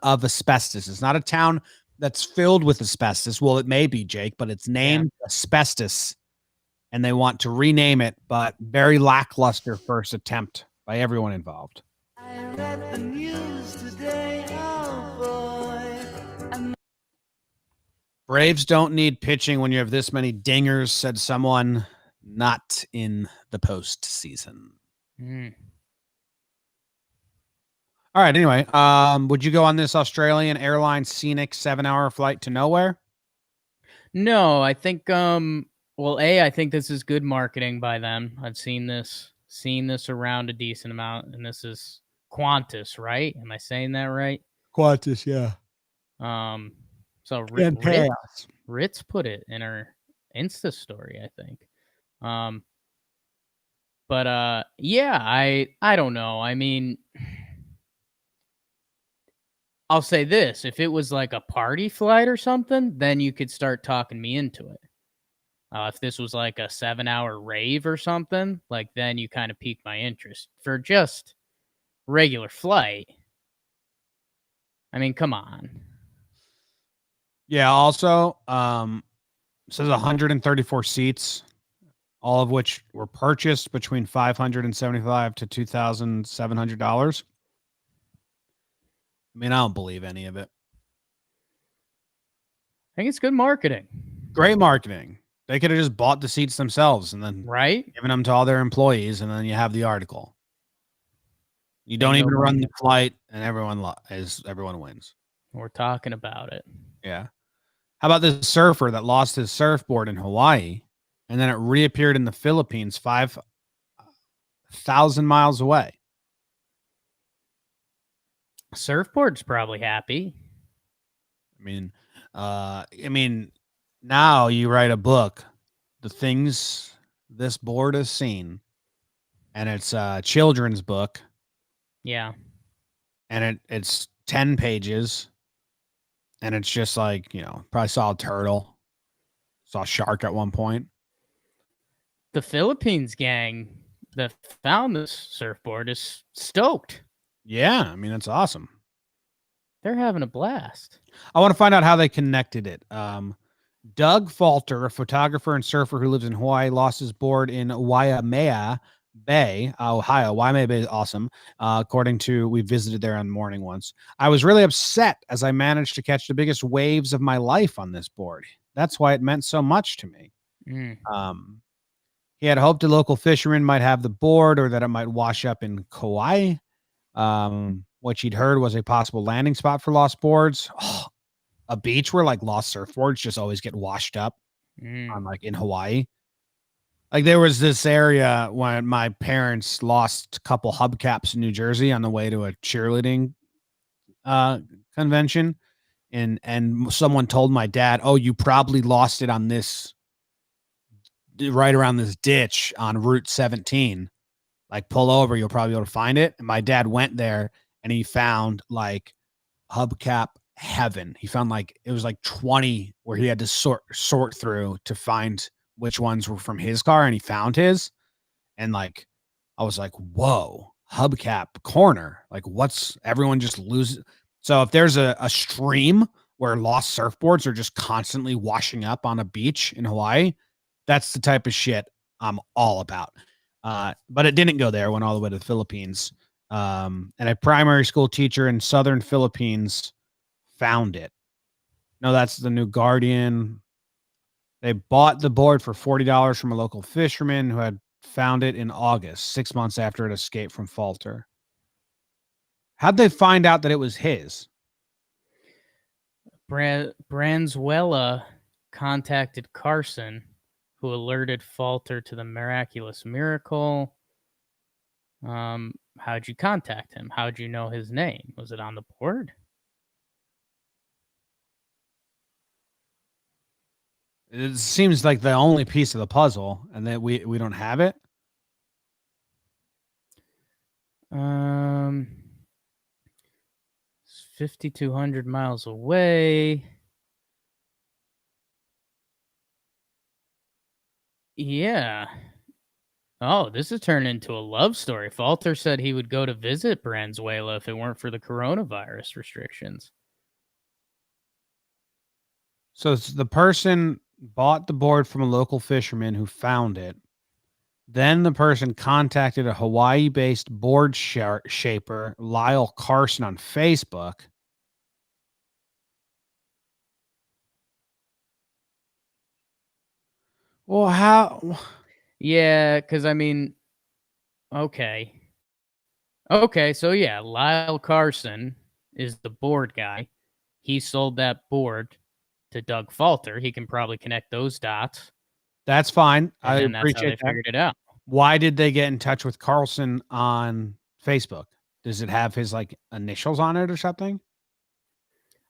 of Asbestos is not a town that's filled with asbestos. Well, it may be, Jake, but it's named Asbestos, and they want to rename it, but very lackluster first attempt by everyone involved. I read the news today, oh boy. Braves don't need pitching when you have this many dingers, said someone not in the postseason. All right. Anyway, would you go on this Australian airline scenic 7-hour flight to nowhere? No, I think well, I think this is good marketing by them. I've seen this around a decent amount, and this is Qantas, right? Am I saying that right? Qantas, yeah. So Ritz put it in her Insta story, I think. But yeah, I don't know. I mean, I'll say this: if it was like a party flight or something, then you could start talking me into it. If this was like a 7-hour rave or something, like then you kind of piqued my interest. For just regular flight, I mean, come on. Yeah. Also, says 134 seats, all of which were purchased between $575 to $2,700. I mean, I don't believe any of it. I think it's good marketing. Great marketing. They could have just bought the seats themselves and then given them to all their employees, and then you have the article. You don't even run the flight, and everyone wins. We're talking about it. Yeah. How about this surfer that lost his surfboard in Hawaii, and then it reappeared in the Philippines 5,000 miles away? Surfboard's probably happy. I mean, now you write a book, The Things This Board Has Seen, and it's a children's book. Yeah. And it's 10 pages, and it's just like, probably saw a turtle, saw a shark at one point. The Philippines gang that found this surfboard is stoked. Yeah, I mean, that's awesome. They're having a blast. I want to find out how they connected it. Doug Falter, a photographer and surfer who lives in Hawaii, lost his board in Waimea Bay, Ohio. Waimea Bay is awesome. According to, we visited there on morning once. I was really upset as I managed to catch the biggest waves of my life on this board. That's why it meant so much to me. He had hoped a local fisherman might have the board or that it might wash up in Kauai. What he'd heard was a possible landing spot for lost boards. A beach where like lost surfboards just always get washed up on like in Hawaii. Like there was this area when my parents lost a couple hubcaps in New Jersey on the way to a cheerleading convention. And someone told my dad, "Oh, you probably lost it on this right around this ditch on Route 17. Like pull over, you'll probably be able to find it." And my dad went there and he found like hubcap heaven. He found like it was like 20 where he had to sort through to find which ones were from his car, and he found his. And like I was like, whoa, hubcap corner. Like what's everyone just loses? So if there's a stream where lost surfboards are just constantly washing up on a beach in Hawaii, that's the type of shit I'm all about. But it didn't go there. It went all the way to the Philippines. And a primary school teacher in southern Philippines found it. No, that's the New Guardian. They bought the board for $40 from a local fisherman who had found it in August, 6 months after it escaped from Falter. How'd they find out that it was his? Branzuela contacted Carson, who alerted Falter to the miraculous miracle. How'd you contact him? How'd you know his name? Was it on the board? It seems like the only piece of the puzzle, and that we don't have it. 5,200 miles away. Yeah. Oh, this has turned into a love story. Falter said he would go to visit Venezuela if it weren't for the coronavirus restrictions. So the person bought the board from a local fisherman who found it. Then the person contacted a Hawaii-based board shaper, Lyle Carson, on Facebook. Well, how? Yeah, because I mean, okay. Okay, so yeah, Lyle Carson is the board guy. He sold that board to Doug Falter. He can probably connect those dots. That's fine. And I then that's how appreciate they that. figured it out. Why did they get in touch with Carlson on Facebook? Does it have his like initials on it or something?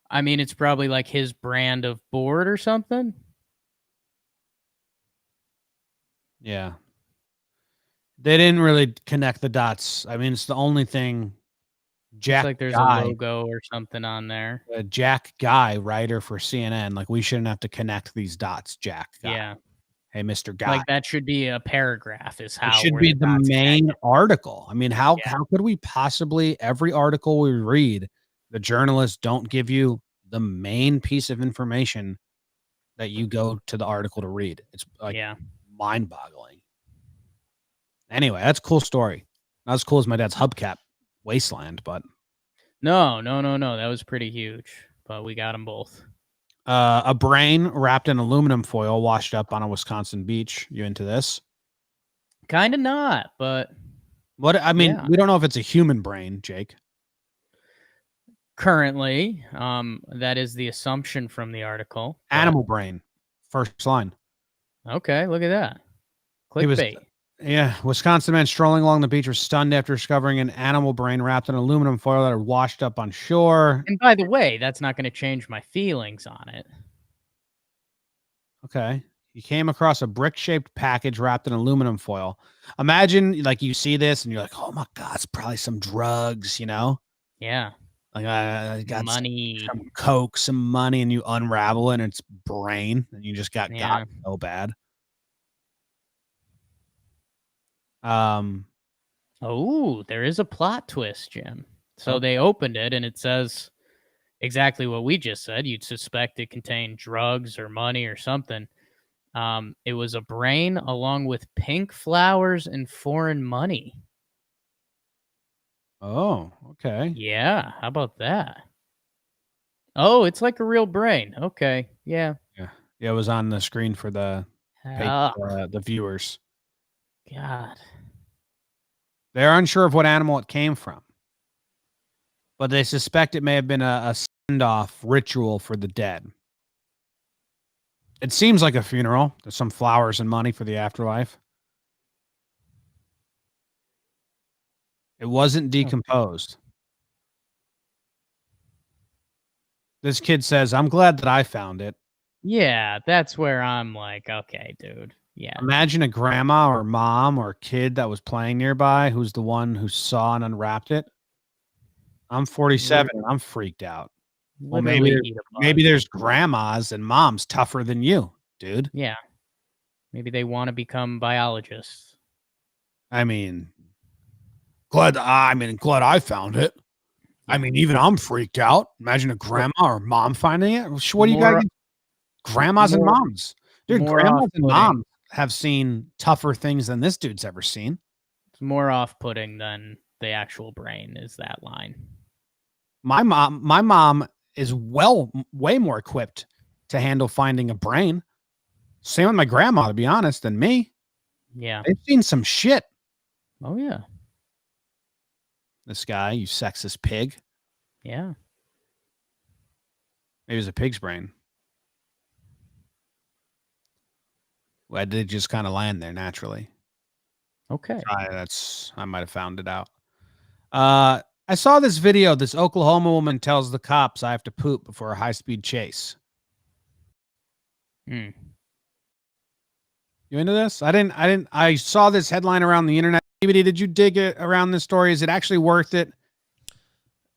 I mean, it's probably like his brand of board or something. Yeah. They didn't really connect the dots. I mean, it's the only thing. Jack It's like there's Guy, a logo or something on there. Jack Guy, writer for CNN. Like, we shouldn't have to connect these dots, Jack Guy. Yeah. Hey, Mr. Guy. Like that should be a paragraph is how It should where be the dots main connect. article. I mean, how Yeah. could we possibly, every article we read, the journalists don't give you the main piece of information that you go to the article to read? It's like Yeah. mind-boggling. Anyway, that's a cool story. Not as cool as my dad's hubcap wasteland, but No. That was pretty huge, but we got them both. a brain wrapped in aluminum foil washed up on a Wisconsin beach. You into this? Kind of not, but What I mean, Yeah. we don't know if it's a human brain, Jake. currently, that is the assumption from the article. but- Animal brain. First line. Okay, look at that. He was- Clickbait. Yeah, Wisconsin man strolling along the beach was stunned after discovering an animal brain wrapped in aluminum foil that had washed up on shore. And by the way, that's not going to change my feelings on it. Okay. He came across a brick-shaped package wrapped in aluminum foil. Imagine, like, you see this and you're like, oh my God, it's probably some drugs, you know? Yeah. Like, I got Money. some coke, some money, and you unravel it and it's brain, and you just got Yeah. so bad. Oh, there is a plot twist, Jim. So Oh. they opened it and it says exactly what we just said. You'd suspect it contained drugs or money or something. It was a brain along with pink flowers and foreign money. Oh, okay. Yeah, how about that? Oh, it's like a real brain. Okay, yeah. Yeah, it was on the screen for the Ah, the viewers. God. They're unsure of what animal it came from, but they suspect it may have been a send-off ritual for the dead. It seems like a funeral. There's some flowers and money for the afterlife. It wasn't decomposed. This kid says, I'm glad that I found it. Yeah, that's where I'm like, okay, dude. Yeah. Imagine a grandma or mom or kid that was playing nearby who's the one who saw and unwrapped it. I'm 47 and I'm freaked out. Well, Literally eat a bug. maybe there's grandmas and moms tougher than you, dude. Yeah. Maybe they want to become biologists. I mean, glad I found it. I mean, even I'm freaked out. Imagine a grandma or mom finding it. What do you got? Grandmas and moms, dude. more Grandmas and off-putting. moms have seen tougher things than this dude's ever seen. It's more off-putting than the actual brain is that line. My mom is way more equipped to handle finding a brain. Same with my grandma, to be honest, than me. Yeah. They've seen some shit. Oh, yeah. This guy, you sexist pig. Yeah. Maybe it's a pig's brain. Well, it did just kind of land there naturally. Okay. I might have found it out. I saw this video. This Oklahoma woman tells the cops I have to poop before a high-speed chase. Hmm. You into this? I saw this headline around the internet. BBD, did you dig it around this story? Is it actually worth it?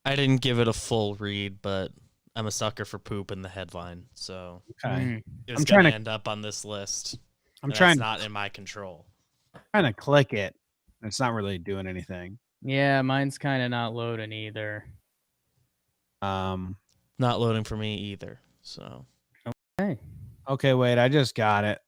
I didn't give it a full read, but I'm a sucker for poop in the headline, so Okay. Hmm. it's I'm trying going to to- end up on this list. I'm and trying. That's not in my control. Trying to click it. It's not really doing anything. Yeah, mine's kind of not loading either. Um. Not loading for me either. So Hey, Okay, wait. I just got it.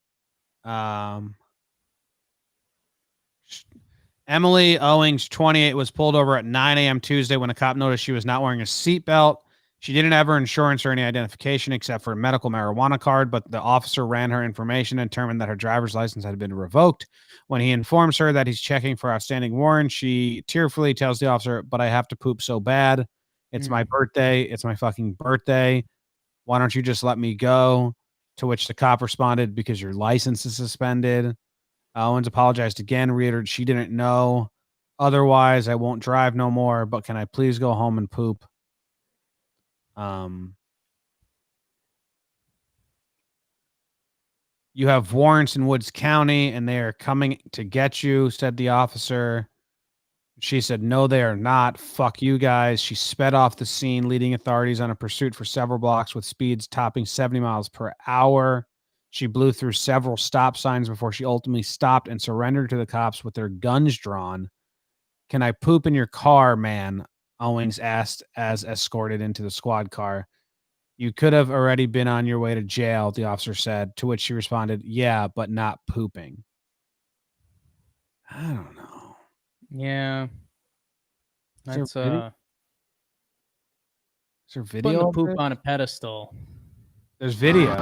Emily Owings, 28, was pulled over at 9 a.m. Tuesday when a cop noticed she was not wearing a seatbelt. She didn't have her insurance or any identification except for a medical marijuana card, but the officer ran her information and determined that her driver's license had been revoked. When he informs her that he's checking for outstanding warrants, she tearfully tells the officer, "But I have to poop so bad. It's my birthday. It's my fucking birthday. Why don't you just let me go?" To which the cop responded, "Because your license is suspended." Owens apologized again, reiterated she didn't know. "Otherwise, I won't drive no more, but can I please go home and poop?" You have warrants in Woods County and they are coming to get you, said the officer. She said, "No, they are not. Fuck you guys." She sped off the scene, leading authorities on a pursuit for several blocks with speeds topping 70 miles per hour. She blew through several stop signs before she ultimately stopped and surrendered to the cops with their guns drawn. "Can I poop in your car, man?" Owings asked as escorted into the squad car. "You could have already been on your way to jail," the officer said, to which she responded, "Yeah, but not pooping." I don't know. yeah, Is there that's video? Is there putting video the of poop this? on a pedestal. There's video.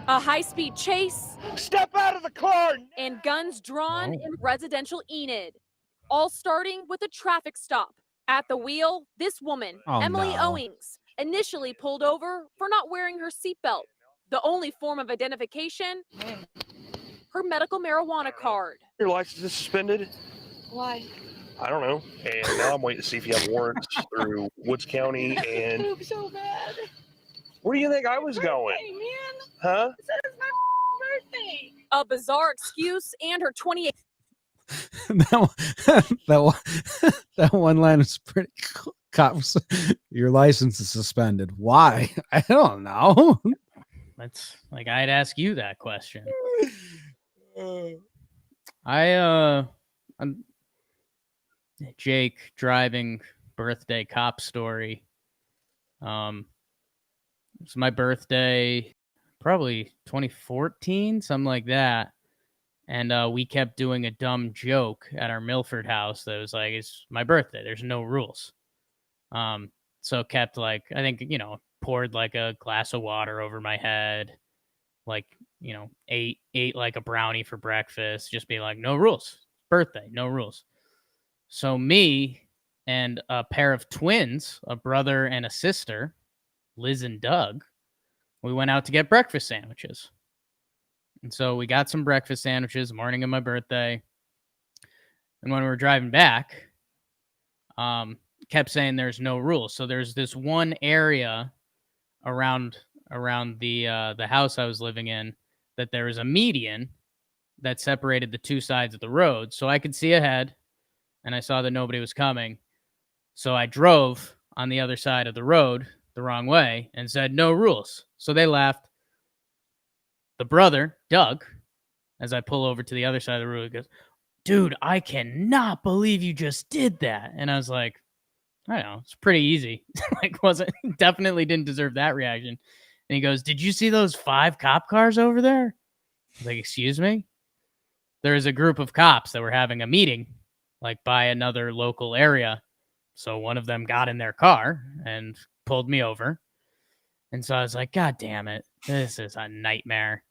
A high-speed chase. Step out of the car! And guns drawn Oh. in residential Enid. All starting with a traffic stop. At the wheel, this woman, Oh, Emily no. Owings, initially pulled over for not wearing her seatbelt. The only form of identification, her medical marijuana card. Your license is suspended? Why? I don't know. And now I'm waiting to see if you have warrants through Woods County. And Poop so bad. where do you think I was Hey, going? man. Huh? It says it's my birthday. A bizarre excuse and her 28 that one line is pretty cool. Cops, "Your license is suspended." Why? I don't know. That's like I'd ask you that question. I'm Jake driving birthday cop story. It's my birthday, probably 2014, something like that. And we kept doing a dumb joke at our Milford house that was like, "It's my birthday. There's no rules." So kept like, I think, poured like a glass of water over my head, like, ate like a brownie for breakfast, just be like, "No rules. Birthday, no rules." So me and a pair of twins, a brother and a sister, Liz and Doug, we went out to get breakfast sandwiches. And so we got some breakfast sandwiches morning of my birthday. And when we were driving back, kept saying there's no rules. So there's this one area around the house I was living in that there was a median that separated the two sides of the road. So I could see ahead and I saw that nobody was coming. So I drove on the other side of the road the wrong way and said no rules. So they laughed. The brother, Doug, as I pull over to the other side of the road, goes, "Dude, I cannot believe you just did that." And I was like, I don't know, it's pretty easy. Definitely didn't deserve that reaction. And he goes, "Did you see those 5 cop cars over there?" I was like, "Excuse me?" There's a group of cops that were having a meeting, like by another local area. So one of them got in their car and pulled me over. And so I was like, "God damn it. This is a nightmare."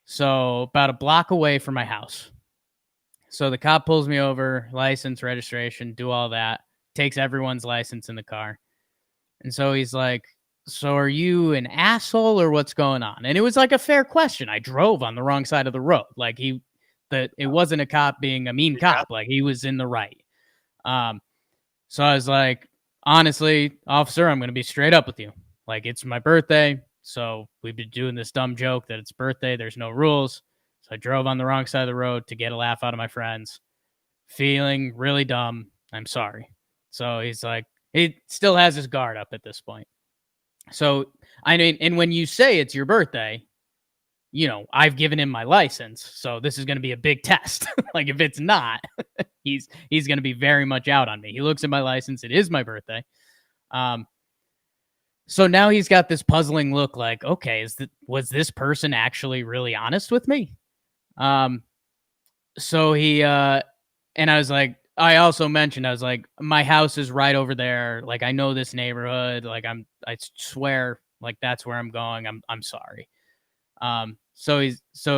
So about a block away from my house. So the cop pulls me over, license, registration, do all that, takes everyone's license in the car. And so he's like, "So are you an asshole or what's going on?" And it was like a fair question. I drove on the wrong side of the road. Like it wasn't a cop being a mean cop. Like he was in the right. So I was like, "Honestly, officer, I'm going to be straight up with you. Like, it's my birthday. So we've been doing this dumb joke that it's birthday. There's no rules." So I drove on the wrong side of the road to get a laugh out of my friends. Feeling really dumb. I'm sorry. So he's like, he still has his guard up at this point. So, I mean, and when you say it's your birthday, I've given him my license, so this is going to be a big test. Like if it's not, he's going to be very much out on me. He looks at my license. It is my birthday. So now he's got this puzzling look like, okay, was this person actually really honest with me? So he, and I was like, I also mentioned, I was like, my house is right over there. Like, I know this neighborhood. Like I swear, like that's where I'm going. I'm sorry. So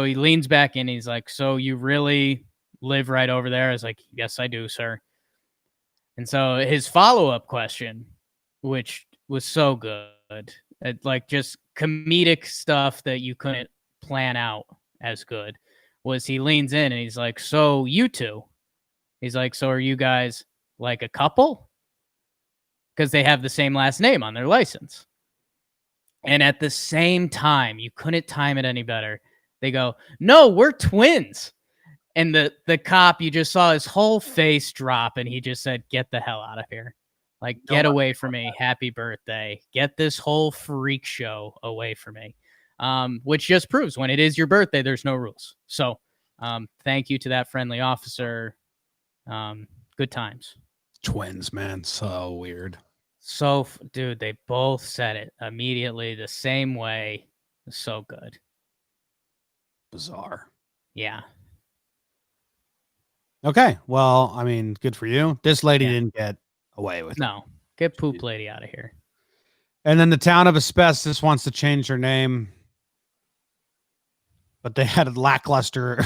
he leans back in. He's like, so you really live right over there? I was like, yes, I do, sir. And so his follow-up question, which was so good, like just comedic stuff that you couldn't plan out as good, was he leans in and he's like, so you two, he's like, so are you guys like a couple? Because they have the same last name on their license. And at the same time, you couldn't time it any better. They go, no, we're twins. And the cop, you just saw his whole face drop, and he just said, get the hell out of here. Like, get away from me. Happy birthday. Get this whole freak show away from me. Which just proves when it is your birthday, there's no rules. So thank you to that friendly officer. Good times. Twins, man. So weird. So, dude, they both said it immediately the same way. So good. Bizarre. Yeah. Okay. Well, I mean, good for you. This lady Yeah. didn't get away with it. No. Get poop lady out of here. And then the town of Asbestos wants to change their name, but they had lackluster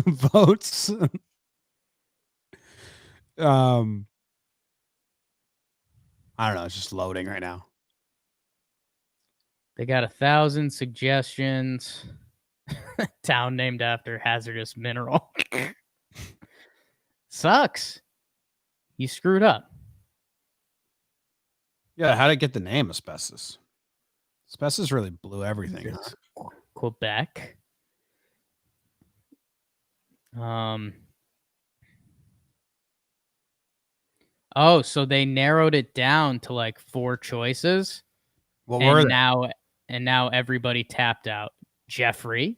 votes. I don't know. It's just loading right now. They got 1,000 suggestions. Town named after hazardous mineral. Sucks. You screwed up. Yeah. How did it get the name Asbestos? Asbestos really blew everything. Huh? Quebec. Oh, so they narrowed it down to like 4 choices. What were they? Now everybody tapped out. Jeffrey,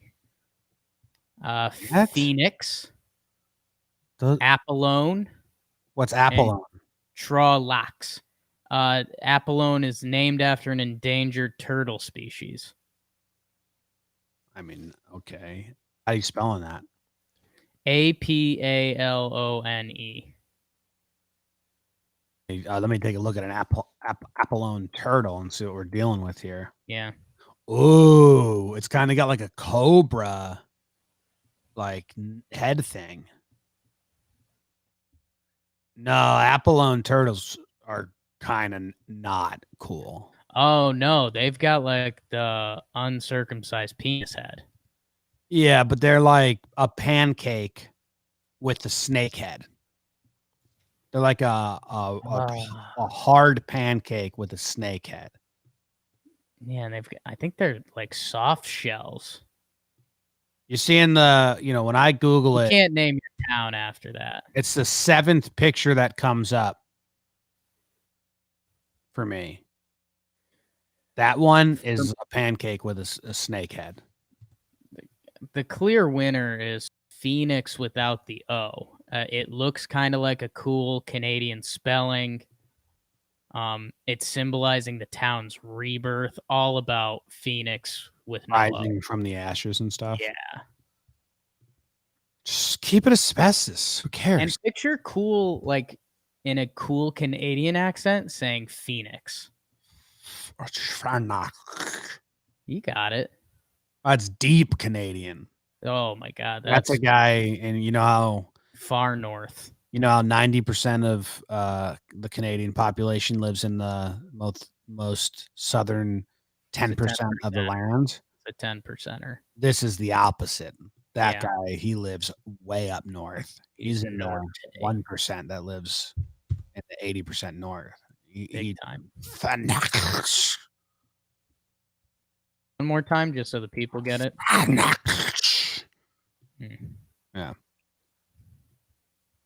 What? Phoenix, The- Apollone, What's Apollon? Trolax. Apollone is named after an endangered turtle species. I mean, okay. How are you spelling that? Apalone. Let me take a look at an Apollon turtle and see what we're dealing with here. Yeah. Ooh, it's kind of got like a cobra like head thing. No, Apollon turtles are kind of not cool. Oh no, they've got like the uncircumcised penis head. Yeah, but they're like a pancake with the snake head. They're like a hard pancake with a snake head. Yeah, and I think they're like soft shells. You're seeing the, when I Google You it, can't name your town after that. it's the 7th picture that comes up for me. That one is a pancake with a snake head. The clear winner is Phoenix without the O. It looks kind of like a cool Canadian spelling. It's symbolizing the town's rebirth, all about Phoenix with no O. Rising from the ashes and stuff. Yeah. Just keep it Asbestos. Who cares? And picture cool, like in a cool Canadian accent saying Phoenix. You got it. That's deep Canadian. Oh my God. That's a guy, and you know how far north. 90% of the Canadian population lives in the most southern 10% of the land. It's a 10%er. This is the opposite. That guy, he lives way up north. He's in the 1% that lives in the 80% north. Big time. Fanatics. One more time, just so the people get it. Yeah.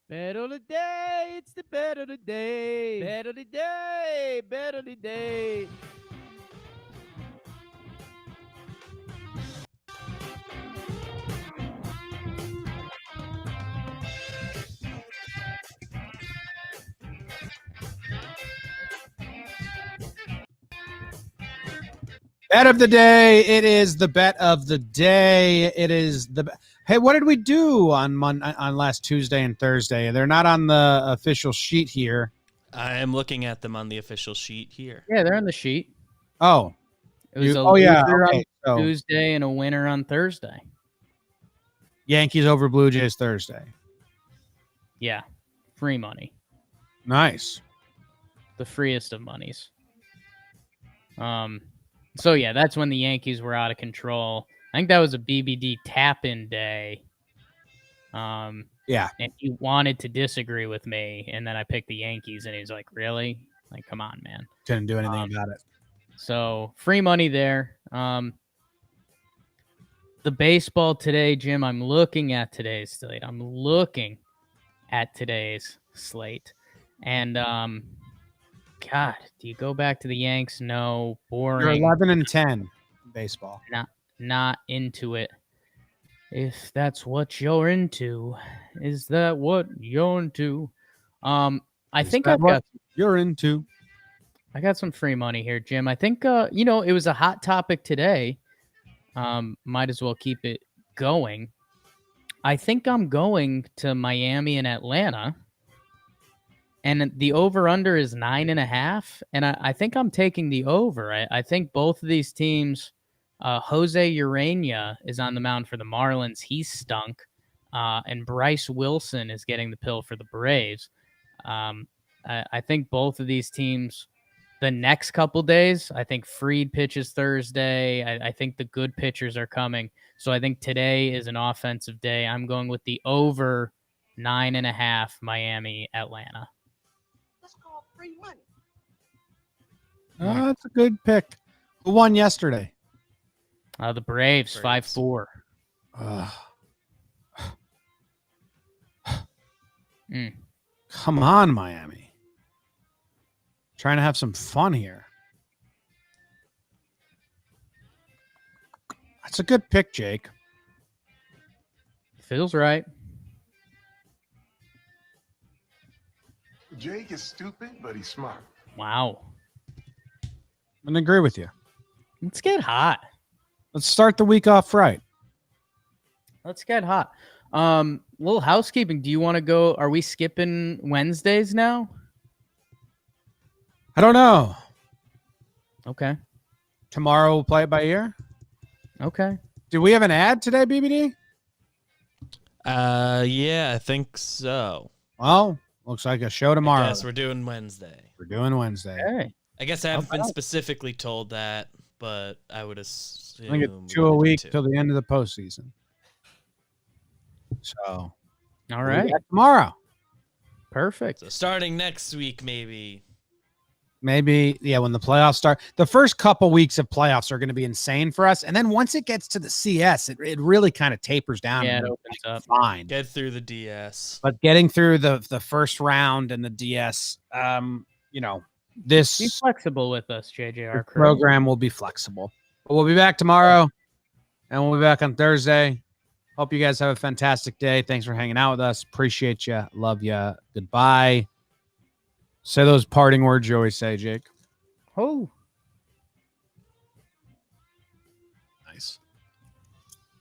Better the day, it's the better the day. Better the day, better the day. Bet of the day. It is the bet of the day. It is the. Hey, what did we do on last Tuesday and Thursday? They're not on the official sheet here. I am looking at them on the official sheet here. Yeah, they're on the sheet. Oh, It was a yeah. loser Okay, on so Tuesday and a winner on Thursday. Yankees over Blue Jays Thursday. Yeah, free money, Nice. the freest of monies. So yeah, that's when the Yankees were out of control. I think that was a BBD tap-in day. Yeah. And he wanted to disagree with me, and then I picked the Yankees, and he's like, "Really? Like, come on, man." Couldn't do anything about it. So free money there. The baseball today, Jim. I'm looking at today's slate. And God, do you go back to the Yanks? No, You're boring. 11-10 baseball. Not into it. If that's what you're into, is that what you're into? I Is think that I've what got you're into. I got some free money here, Jim. I think it was a hot topic today. Might as well keep it going. I think I'm going to Miami and Atlanta. And the over-under is 9.5. And I think I'm taking the over. I think both of these teams, Jose Urena is on the mound for the Marlins. He's stunk. And Bryce Wilson is getting the pill for the Braves. I think both of these teams, the next couple days, I think Fried pitches Thursday. I think the good pitchers are coming. So I think today is an offensive day. I'm going with the over 9.5 Miami, Atlanta. That's called free money. That's a good pick. Who won yesterday? The Braves, 5-4. Come on, Miami. Trying to have some fun here. That's a good pick, Jake. Feels right. Jake is stupid, but he's smart. Wow. I'm gonna agree with you. Let's get hot. Let's start the week off right. Let's get hot. Little housekeeping. Do you want to go? Are we skipping Wednesdays now? I don't know. Okay. Tomorrow we'll play it by ear. Okay. Do we have an ad today, BBD? Yeah, I think so. Well, looks like a show tomorrow. Yes, we're doing Wednesday. We're doing Wednesday. Hey. I guess I haven't been specifically told that, but I would assume. I think it's 2 a week till the end of the postseason. So, all right. Tomorrow. Perfect. So starting next week, maybe. Maybe, yeah, when the playoffs start. The first couple weeks of playoffs are going to be insane for us. And then once it gets to the CS, it really kind of tapers down. Yeah, and it opens up. Fine. Get through the DS. But getting through the first round and the DS, this Be flexible with us, JJR crew. program will be flexible. But we'll be back tomorrow, and we'll be back on Thursday. Hope you guys have a fantastic day. Thanks for hanging out with us. Appreciate you. Love you. Goodbye. Say those parting words you always say, Jake. Oh.